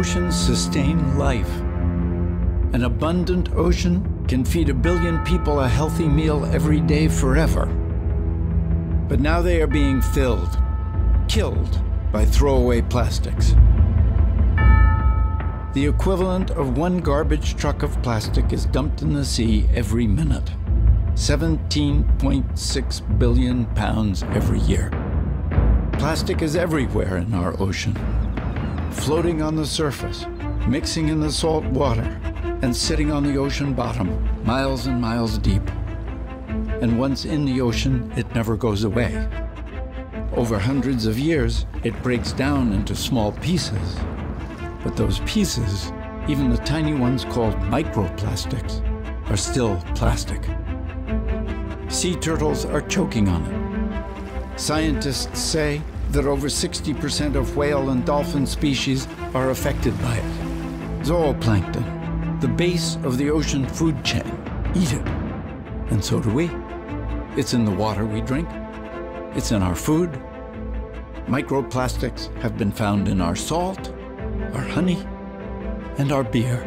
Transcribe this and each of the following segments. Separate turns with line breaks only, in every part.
oceans sustain life. An abundant ocean can feed 1 billion people a healthy meal every day forever. But now they are being killed by throwaway plastics. The equivalent of 1 garbage truck of plastic is dumped in the sea every minute. 17.6 billion pounds every year. Plastic is everywhere in our ocean, floating on the surface, mixing in the salt water, and sitting on the ocean bottom, miles and miles deep. And once in the ocean, it never goes away. Over hundreds of years, it breaks down into small pieces. But those pieces, even the tiny ones called microplastics, are still plastic. Sea turtles are choking on it. Scientists say that over 60% of whale and dolphin species are affected by it. Zooplankton, the base of the ocean food chain, eat it. And so do we. It's in the water we drink. It's in our food. Microplastics have been found in our salt, our honey, and our beer.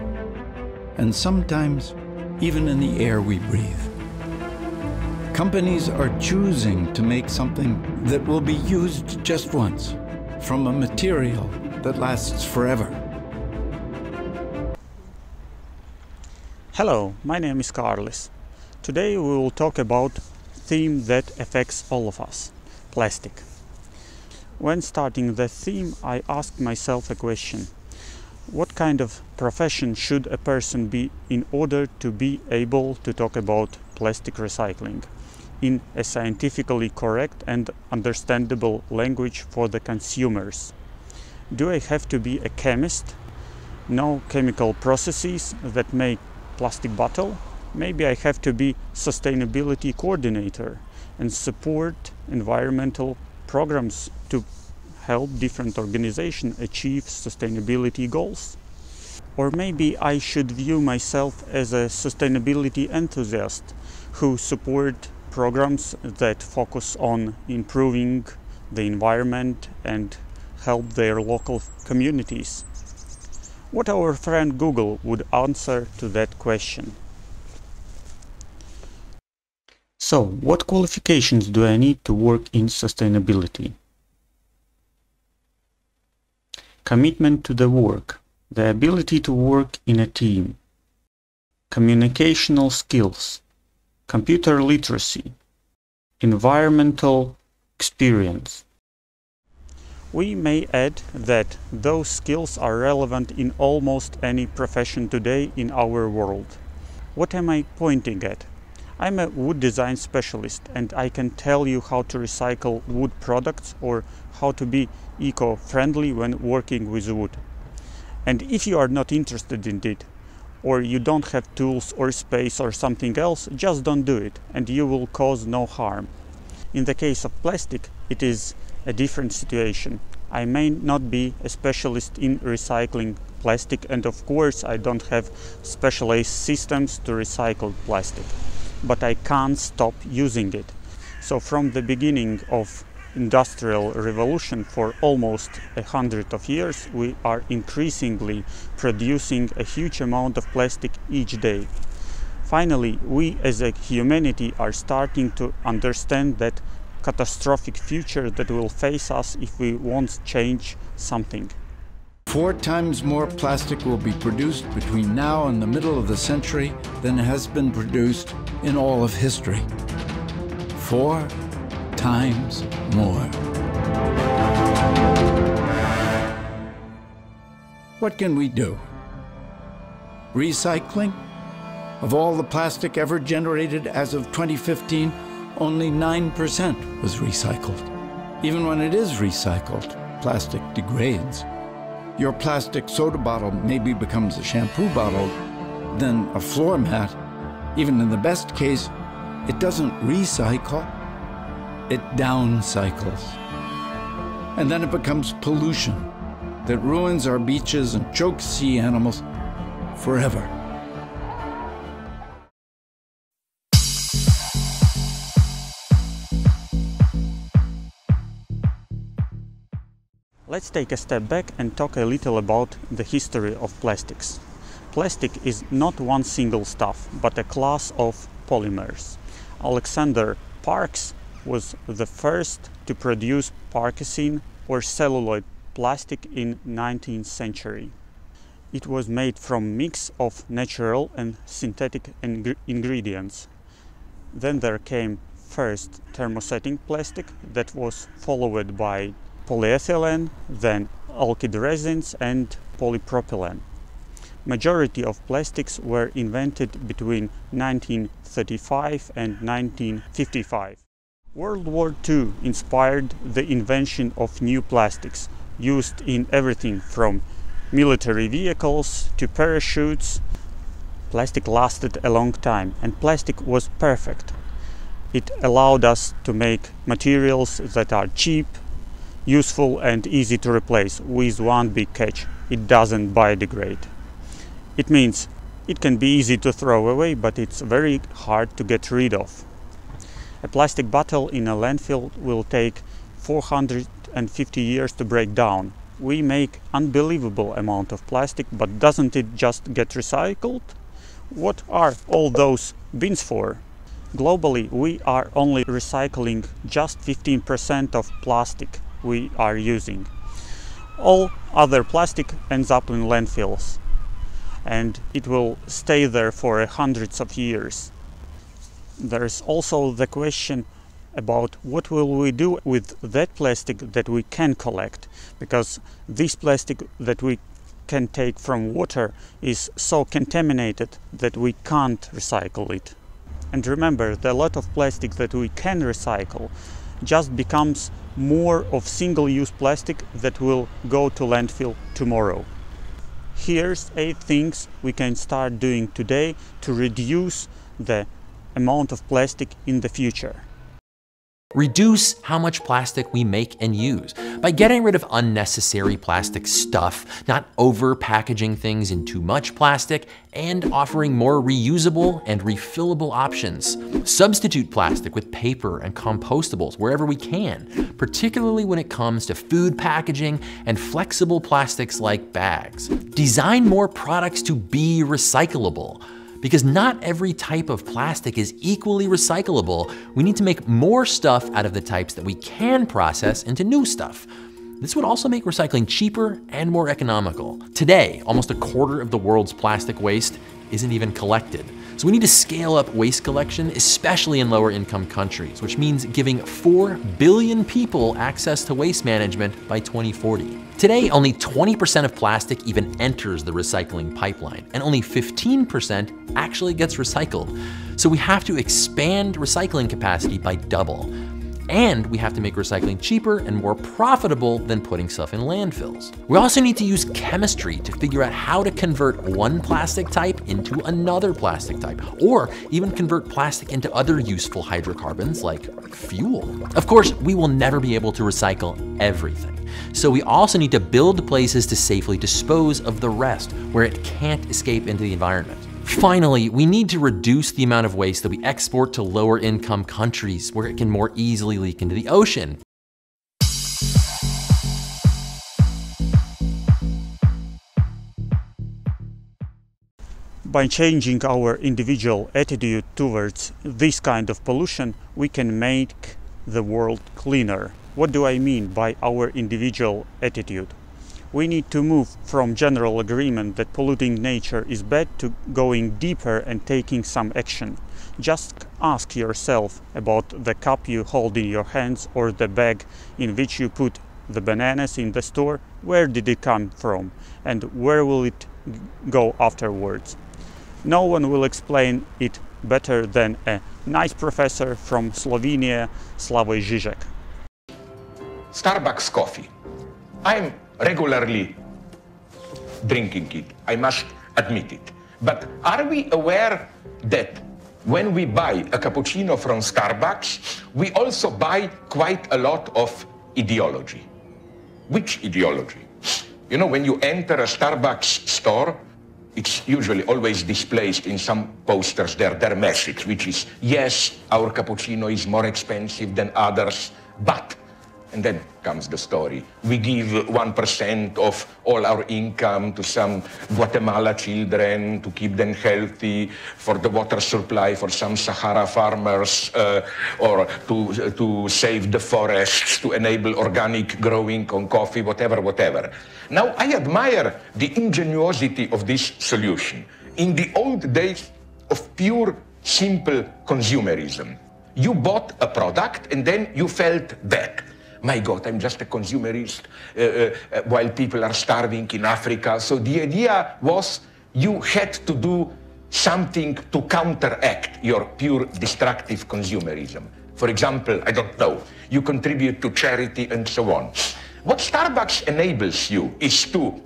And sometimes even in the air we breathe. Companies are choosing to make something that will be used just once, from a material that lasts forever.
Hello, my name is Carlis. Today we will talk about a theme that affects all of us, plastic. When starting the theme, I asked myself a question. What kind of profession should a person be in order to be able to talk about plastic recycling in a scientifically correct and understandable language for the consumers? Do I have to be a chemist? Know chemical processes that make plastic bottle? Maybe I have to be sustainability coordinator and support environmental programs to help different organizations achieve sustainability goals. Or maybe I should view myself as a sustainability enthusiast who support programs that focus on improving the environment and help their local communities. What our friend Google would answer to that question. So, what qualifications do I need to work in sustainability? Commitment to the work, the ability to work in a team, communicational skills, computer literacy, environmental experience. We may add that those skills are relevant in almost any profession today in our world. What am I pointing at? I'm a wood design specialist and I can tell you how to recycle wood products or how to be eco-friendly when working with wood. And if you are not interested in it, or you don't have tools or space or something else, just don't do it and you will cause no harm. In the case of plastic, it is a different situation. I may not be a specialist in recycling plastic, and of course I don't have specialized systems to recycle plastic, but I can't stop using it. So from the beginning of Industrial Revolution for almost 100 of years, we are increasingly producing a huge amount of plastic each day. Finally, we as a humanity are starting to understand that catastrophic future that will face us if we won't change something.
4 times more plastic will be produced between now and the middle of the century than has been produced in all of history. 4 times more. What can we do? Recycling? Of all the plastic ever generated as of 2015, only 9% was recycled. Even when it is recycled, plastic degrades. Your plastic soda bottle maybe becomes a shampoo bottle, then a floor mat. Even in the best case, it doesn't recycle, it downcycles. And then it becomes pollution that ruins our beaches and chokes sea animals forever.
Let's take a step back and talk a little about the history of plastics. Plastic is not one single stuff, but a class of polymers. Alexander Parkes was the first to produce parkesine or celluloid plastic in 19th century. It was made from mix of natural and synthetic ingredients. Then there came first thermosetting plastic that was followed by polyethylene, then alkyd resins and polypropylene. Majority of plastics were invented between 1935 and 1955. World War II inspired the invention of new plastics, used in everything from military vehicles to parachutes. Plastic lasted a long time, and plastic was perfect. It allowed us to make materials that are cheap, useful and easy to replace, with one big catch: it doesn't biodegrade. It means it can be easy to throw away, but it's very hard to get rid of. A plastic bottle in a landfill will take 450 years to break down. We make unbelievable amount of plastic, but doesn't it just get recycled? What are all those bins for? Globally, we are only recycling just 15% of plastic we are using. All other plastic ends up in landfills, and it will stay there for hundreds of years. There is also the question about what will we do with that plastic that we can collect, because this plastic that we can take from water is so contaminated that we can't recycle it. And remember, the lot of plastic that we can recycle just becomes more of single-use plastic that will go to landfill tomorrow. Here's 8 things we can start doing today to reduce the amount of plastic in the future.
Reduce how much plastic we make and use by getting rid of unnecessary plastic stuff, not over-packaging things in too much plastic, and offering more reusable and refillable options. Substitute plastic with paper and compostables wherever we can, particularly when it comes to food packaging and flexible plastics like bags. Design more products to be recyclable. Because not every type of plastic is equally recyclable, we need to make more stuff out of the types that we can process into new stuff. This would also make recycling cheaper and more economical. Today, almost a quarter of the world's plastic waste isn't even collected. So we need to scale up waste collection, especially in lower income countries, which means giving 4 billion people access to waste management by 2040. Today, only 20% of plastic even enters the recycling pipeline, and only 15% actually gets recycled. So we have to expand recycling capacity by double. And we have to make recycling cheaper and more profitable than putting stuff in landfills. We also need to use chemistry to figure out how to convert one plastic type into another plastic type, or even convert plastic into other useful hydrocarbons like fuel. Of course, we will never be able to recycle everything. So we also need to build places to safely dispose of the rest, where it can't escape into the environment. Finally, we need to reduce the amount of waste that we export to lower income countries, where it can more easily leak into the ocean.
By changing our individual attitude towards this kind of pollution, we can make the world cleaner. What do I mean by our individual attitude? We need to move from general agreement that polluting nature is bad to going deeper and taking some action. Just ask yourself about the cup you hold in your hands or the bag in which you put the bananas in the store. Where did it come from and where will it go afterwards? No one will explain it better than a nice professor from Slovenia, Slavoj Zizek.
Starbucks coffee. I'm regularly drinking it, I must admit it. But are we aware that when we buy a cappuccino from Starbucks, we also buy quite a lot of ideology? Which ideology? You know, when you enter a Starbucks store, it's usually always displayed in some posters their message, which is, yes, our cappuccino is more expensive than others, but And then comes the story. We give 1% of all our income to some Guatemala children to keep them healthy, for the water supply for some Sahara farmers, or to save the forests, to enable organic growing on coffee, whatever. Now, I admire the ingenuity of this solution. In the old days of pure, simple consumerism, you bought a product and then you felt bad. My God, I'm just a consumerist while people are starving in Africa. So the idea was you had to do something to counteract your pure destructive consumerism. For example, I don't know, you contribute to charity and so on. What Starbucks enables you is to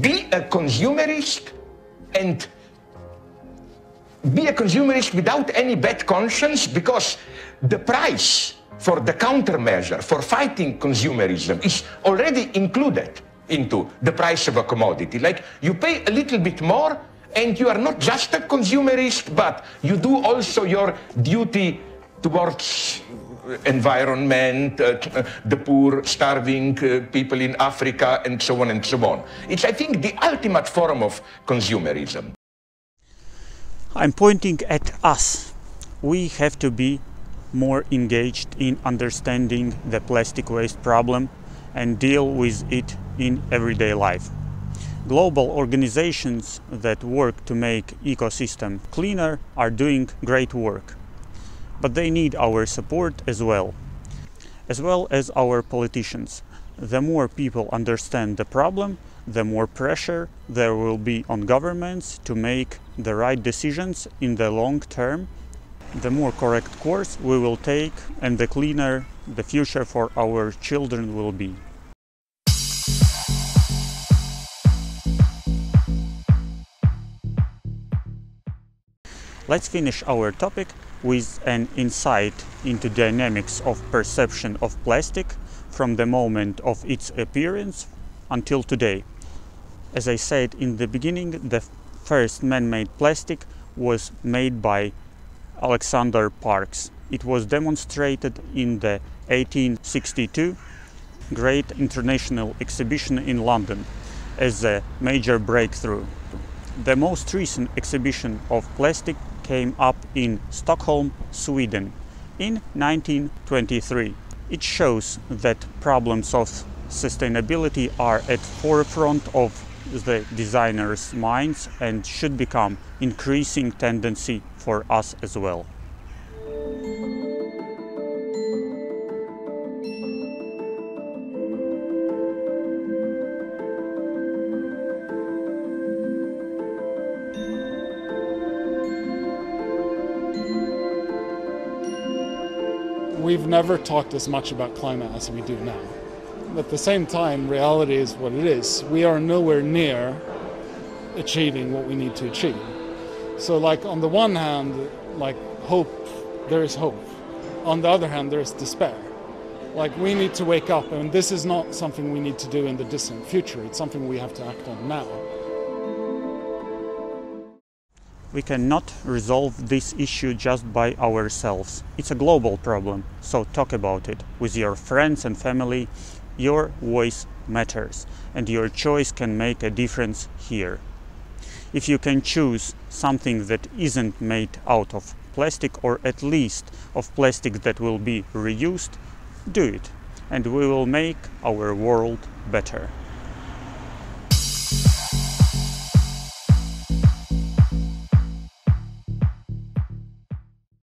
be a consumerist and be a consumerist without any bad conscience, because the price for the countermeasure for fighting consumerism is already included into the price of a commodity. Like, you pay a little bit more and you are not just a consumerist, but you do also your duty towards environment, the poor, starving people in Africa, and so on and so on. It's, I think, the ultimate form of consumerism.
I'm pointing at us. We have to be more engaged in understanding the plastic waste problem and deal with it in everyday life. Global organizations that work to make ecosystem cleaner are doing great work, but they need our support as well as our politicians. The more people understand the problem, the more pressure there will be on governments to make the right decisions in the long term, the more correct course we will take, and the cleaner the future for our children will be. Let's finish our topic with an insight into dynamics of perception of plastic from the moment of its appearance until today. As I said in the beginning, the first man-made plastic was made by Alexander Parks. It was demonstrated in the 1862 Great International Exhibition in London as a major breakthrough. The most recent exhibition of plastic came up in Stockholm, Sweden in 1923. It shows that problems of sustainability are at forefront of the designers' minds and should become increasing tendency for us as well.
We've never talked as much about climate as we do now. At the same time, reality is what it is. We are nowhere near achieving what we need to achieve. So, like, on the one hand, like, hope, there is hope. On the other hand, there is despair. Like, we need to wake up, and this is not something we need to do in the distant future. It's something we have to act on now.
We cannot resolve this issue just by ourselves. It's a global problem, so talk about it with your friends and family. Your voice matters, and your choice can make a difference here. If you can choose something that isn't made out of plastic, or at least of plastic that will be reused, do it, and we will make our world better.